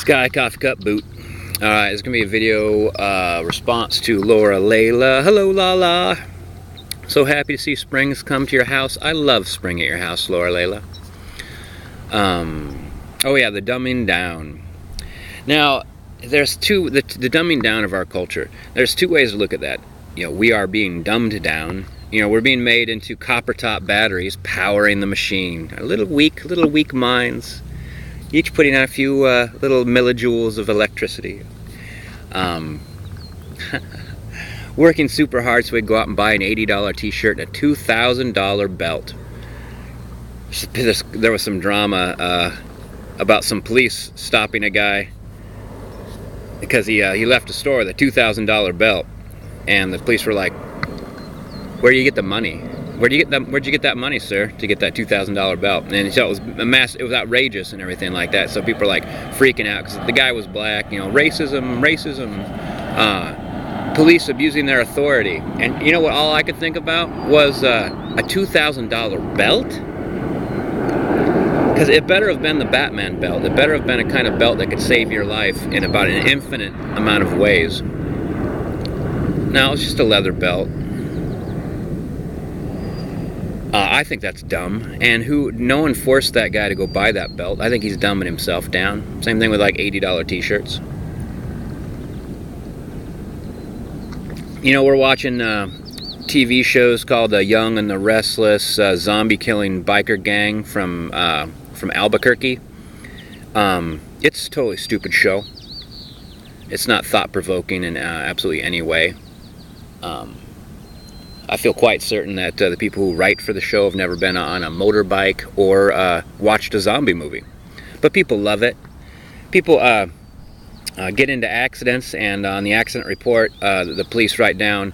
Sky Coffee Cup Boot. Alright, it's going to be a video response to Laura Layla. Hello, Lala. So happy to see spring's come to your house. I love spring at your house, Laura Layla. Oh yeah, the dumbing down. Now, there's the dumbing down of our culture. There's two ways to look at that. You know, we are being dumbed down. You know, we're being made into copper top batteries powering the machine. Our little weak minds, each putting out a few little millijoules of electricity. Working super hard so we go out and buy an $80 t-shirt and a $2,000 belt. There was some drama about some police stopping a guy because he left a store with a $2,000 belt, and the police were like, "Where do you get the money? Where'd you get that money, sir, to get that $2,000 belt?" And so it was outrageous and everything like that. So people are like freaking out because the guy was black. You know, racism. Police abusing their authority. And you know what? All I could think about was a $2,000 belt. Because it better have been the Batman belt. It better have been a kind of belt that could save your life in about an infinite amount of ways. No, it's just a leather belt. I think that's dumb, and no one forced that guy to go buy that belt. I think he's dumbing himself down. Same thing with like $80 t-shirts. You know, we're watching TV shows called The Young and the Restless, zombie-killing biker gang from Albuquerque. It's a totally stupid show. It's not thought-provoking in absolutely any way. I feel quite certain that the people who write for the show have never been on a motorbike or watched a zombie movie. But people love it. People get into accidents, and on the accident report, the police write down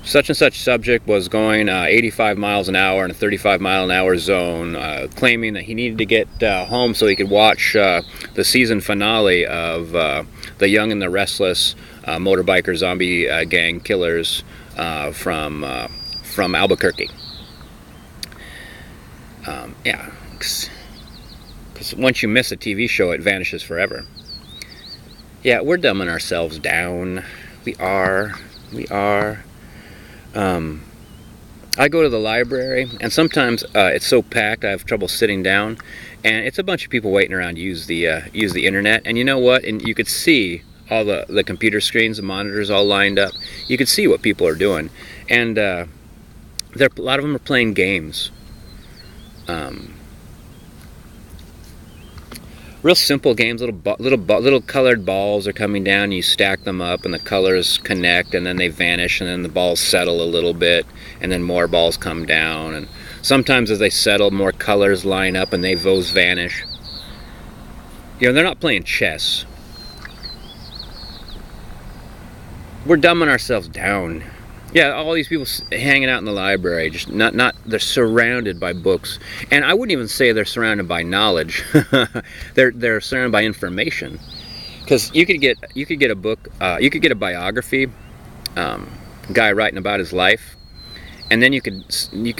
such and such subject was going 85 miles an hour in a 35-mile-an-hour zone, claiming that he needed to get home so he could watch the season finale of The Young and the Restless, motorbiker zombie gang killers from Albuquerque. Yeah, because once you miss a TV show, it vanishes forever. Yeah, we're dumbing ourselves down. We are. I go to the library, and sometimes it's so packed I have trouble sitting down, and it's a bunch of people waiting around to use the internet. And you know what? And you could see all the computer screens, the monitors all lined up. You could see what people are doing, and a lot of them are playing games. Real simple games. Little colored balls are coming down. You stack them up, and the colors connect, and then they vanish, and then the balls settle a little bit, and then more balls come down. And sometimes, as they settle, more colors line up, and those vanish. You know, they're not playing chess. We're dumbing ourselves down. Yeah, all these people hanging out in the library, just they're surrounded by books. And I wouldn't even say they're surrounded by knowledge. they're surrounded by information. Because you could get a book, you could get a biography, guy writing about his life, and then you could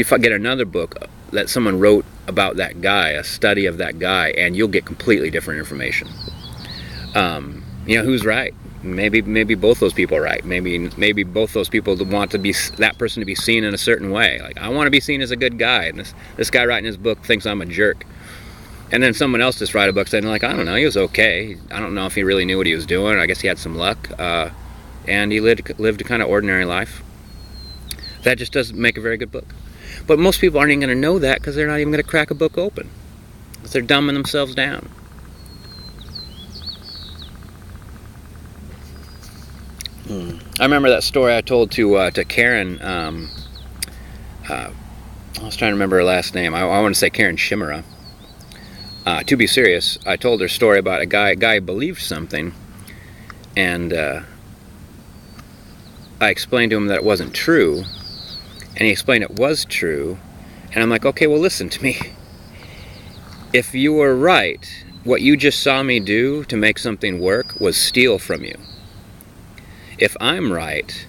get another book that someone wrote about that guy, a study of that guy, and you'll get completely different information. You know, who's right? Maybe both those people are right. Maybe both those people want that person to be seen in a certain way. Like, I want to be seen as a good guy, and this guy writing his book thinks I'm a jerk. And then someone else just write a book saying, like, I don't know, he was okay. I don't know if he really knew what he was doing. I guess he had some luck, and he lived a kind of ordinary life. That just doesn't make a very good book. But most people aren't even going to know that because they're not even going to crack a book open. Because they're dumbing themselves down. I remember that story I told to Karen. I was trying to remember her last name. I want to say Karen Shimura. To be serious, I told her story about a guy believed something, and I explained to him that it wasn't true, and he explained it was true, and I'm like, okay, well, listen to me. If you were right, what you just saw me do to make something work was steal from you. If I'm right,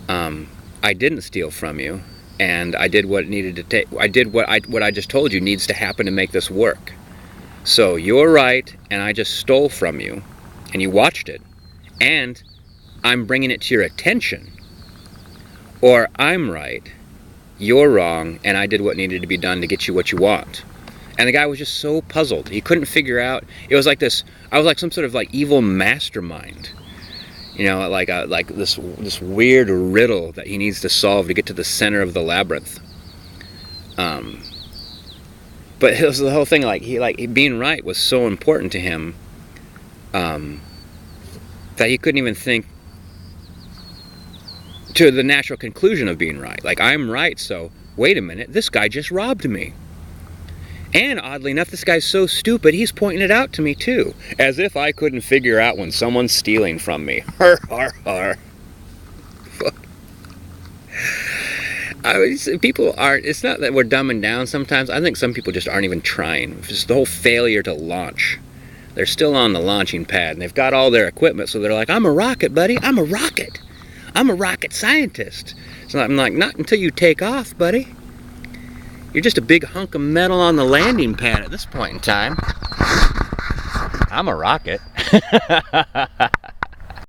I didn't steal from you, and I did what needed to take. I did what I just told you needs to happen to make this work. So you're right, and I just stole from you, and you watched it, and I'm bringing it to your attention. Or I'm right, you're wrong, and I did what needed to be done to get you what you want. And the guy was just so puzzled. He couldn't figure out. It was like this. I was like some sort of like evil mastermind. You know, like this weird riddle that he needs to solve to get to the center of the labyrinth. But it was the whole thing. Like being right was so important to him that he couldn't even think to the natural conclusion of being right. Like, I'm right, so wait a minute, this guy just robbed me. And oddly enough, this guy's so stupid, he's pointing it out to me too. As if I couldn't figure out when someone's stealing from me. Har, har, har. People aren't, it's not that we're dumbing down sometimes. I think some people just aren't even trying. It's just the whole failure to launch. They're still on the launching pad, and they've got all their equipment, so they're like, I'm a rocket, buddy, I'm a rocket. I'm a rocket scientist. So I'm like, not until you take off, buddy. You're just a big hunk of metal on the landing pad at this point in time. I'm a rocket.